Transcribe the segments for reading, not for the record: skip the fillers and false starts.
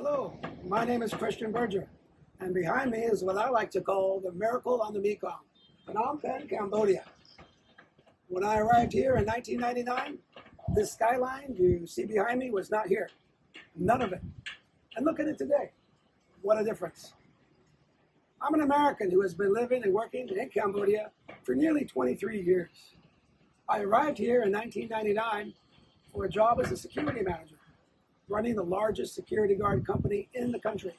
Hello, my name is Berger, and behind me is what I like to call the miracle on the Mekong, Phnom Penh, Cambodia. When I arrived here in 1999, this skyline you see behind me was not here. None of it. And look at it today. What a difference. I'm an American who has been living and working in Cambodia for nearly 23 years. I arrived here in 1999 for a job as a security manager, running the largest security guard company in the country.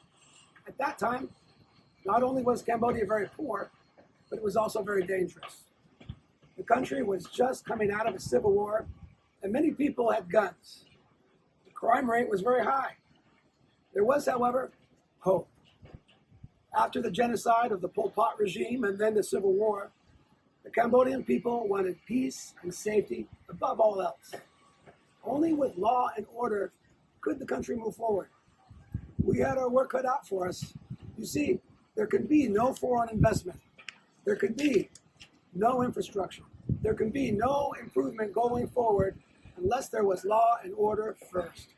At that time, not only was Cambodia very poor, but it was also very dangerous. The country was just coming out of a civil war, and many people had guns. The crime rate was very high. There was, however, hope. After the genocide of the Pol Pot regime and then the civil war, the Cambodian people wanted peace and safety above all else. Only with law and order could the country move forward. We had our work cut out for us. You see, there could be no foreign investment. There could be no infrastructure. There could be no improvement going forward unless there was law and order first.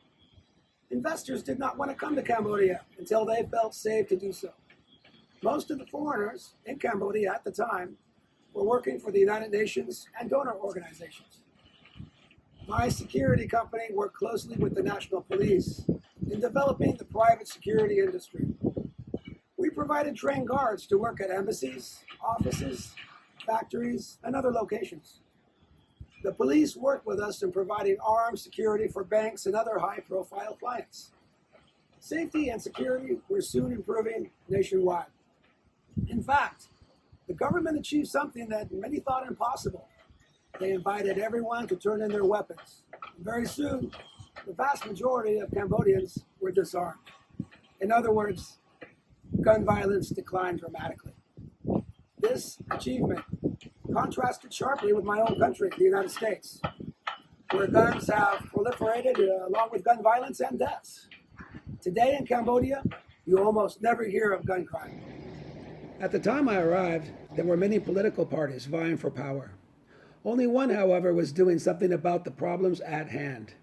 Investors did not want to come to Cambodia until they felt safe to do so. Most of the foreigners in Cambodia at the time were working for the United Nations and donor organizations. My security company worked closely with the National Police in developing the private security industry. We provided trained guards to work at embassies, offices, factories, and other locations. The police worked with us in providing armed security for banks and other high-profile clients. Safety and security were soon improving nationwide. In fact, the government achieved something that many thought impossible. They invited everyone to turn in their weapons. And very soon, the vast majority of Cambodians were disarmed. In other words, gun violence declined dramatically. This achievement contrasted sharply with my own country, the United States, where guns have proliferated along with gun violence and deaths. Today in Cambodia, you almost never hear of gun crime. At the time I arrived, there were many political parties vying for power. Only one, however, was doing something about the problems at hand,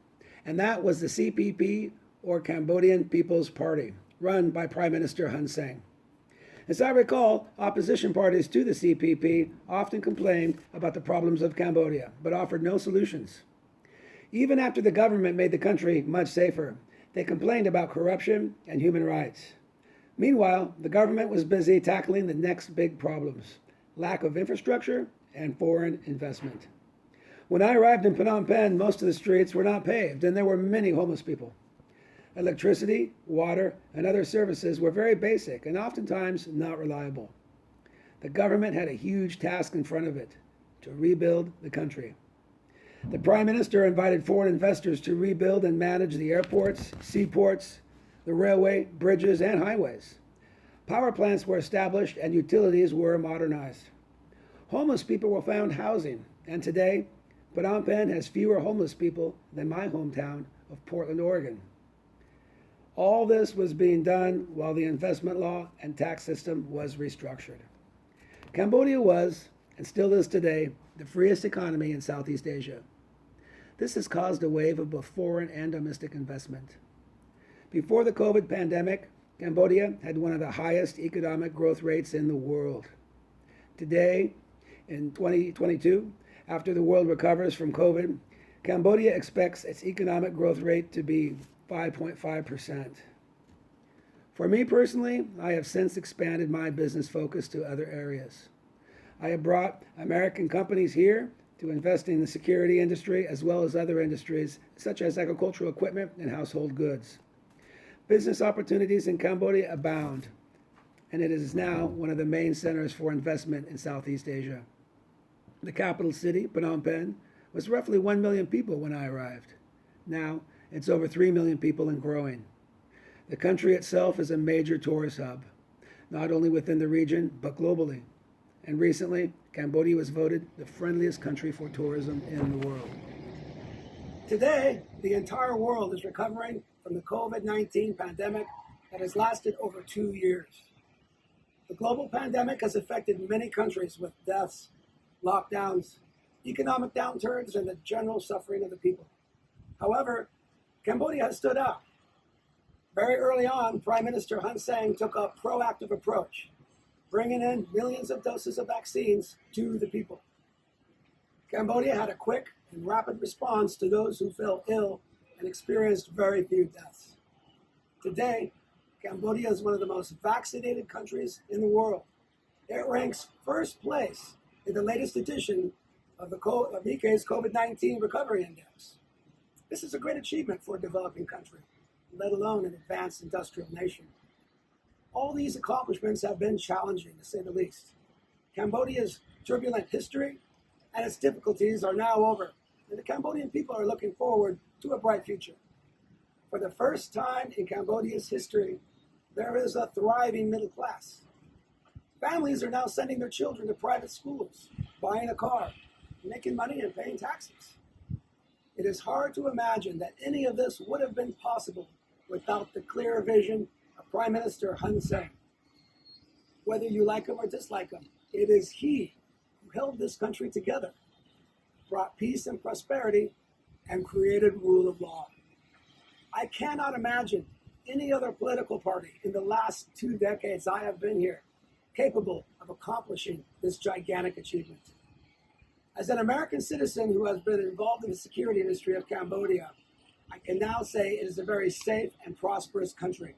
and that was the CPP, or Cambodian People's Party, run by Prime Minister Hun Sen. As I recall, opposition parties to the CPP often complained about the problems of Cambodia, but offered no solutions. Even after the government made the country much safer, they complained about corruption and human rights. Meanwhile, the government was busy tackling the next big problems: lack of infrastructure and foreign investment. When I arrived in Phnom Penh, most of the streets were not paved, and there were many homeless people. Electricity, water, and other services were very basic and oftentimes not reliable. The government had a huge task in front of it: to rebuild the country. The Prime Minister invited foreign investors to rebuild and manage the airports, seaports, the railway, bridges, and highways. Power plants were established and utilities were modernized. Homeless people were found housing, and today, Phnom Penh has fewer homeless people than my hometown of Portland, Oregon. All this was being done while the investment law and tax system was restructured. Cambodia was, and still is today, the freest economy in Southeast Asia. This has caused a wave of both foreign and domestic investment. Before the COVID pandemic, Cambodia had one of the highest economic growth rates in the world. Today, in 2022, after the world recovers from COVID, Cambodia expects its economic growth rate to be 5.5%. For me personally, I have since expanded my business focus to other areas. I have brought American companies here to invest in the security industry as well as other industries such as agricultural equipment and household goods. Business opportunities in Cambodia abound, and it is now one of the main centers for investment in Southeast Asia. The capital city, Phnom Penh, was roughly 1 million people when I arrived. Now, it's over 3 million people and growing. The country itself is a major tourist hub, not only within the region, but globally. And recently, Cambodia was voted the friendliest country for tourism in the world. Today, the entire world is recovering from the COVID-19 pandemic that has lasted over 2 years. The global pandemic has affected many countries with deaths, lockdowns, economic downturns, and the general suffering of the people. However, Cambodia has stood out. Very early on, Prime Minister Hun Sen took a proactive approach, bringing in millions of doses of vaccines to the people. Cambodia had a quick and rapid response to those who fell ill and experienced very few deaths. Today, Cambodia is one of the most vaccinated countries in the world. It ranks first place in the latest edition of the Nikkei's COVID-19 Recovery Index. This is a great achievement for a developing country, let alone an advanced industrial nation. All these accomplishments have been challenging, to say the least. Cambodia's turbulent history and its difficulties are now over, and the Cambodian people are looking forward to a bright future. For the first time in Cambodia's history, there is a thriving middle class. Families are now sending their children to private schools, buying a car, making money and paying taxes. It is hard to imagine that any of this would have been possible without the clear vision of Prime Minister Hun Sen. Whether you like him or dislike him, it is he who held this country together, brought peace and prosperity, and created rule of law. I cannot imagine any other political party in the last 2 decades I have been here capable of accomplishing this gigantic achievement. As an American citizen who has been involved in the security industry of Cambodia, I can now say it is a very safe and prosperous country.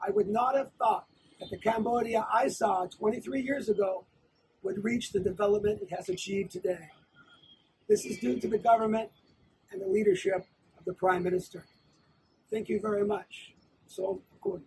I would not have thought that the Cambodia I saw 23 years ago would reach the development it has achieved today. This is due to the government and the leadership of the Prime Minister. Thank you very much. So, good.